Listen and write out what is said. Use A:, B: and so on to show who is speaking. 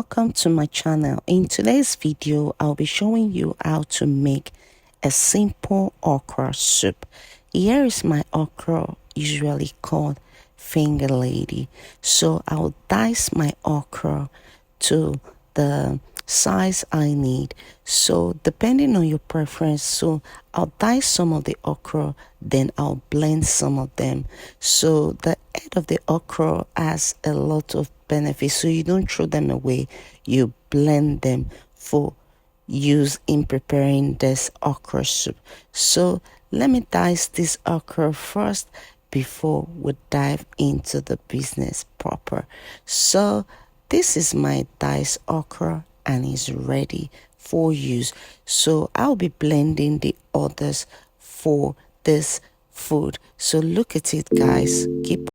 A: welcome to my channel. In today's video, I'll be showing you how to make a simple okra soup. Here is my okra, usually called finger lady. So I'll dice my okra to the size I need. So depending on your preference, so I'll dice some of the okra, then I'll blend some of them. So the head of the okra has a lot of benefits, so you don't throw them away, you blend them for use in preparing this okra soup. So let me dice this okra first before we dive into the business proper. So this is my diced okra and is ready for use. So I'll be blending the others for this food. So look at it, guys. Keep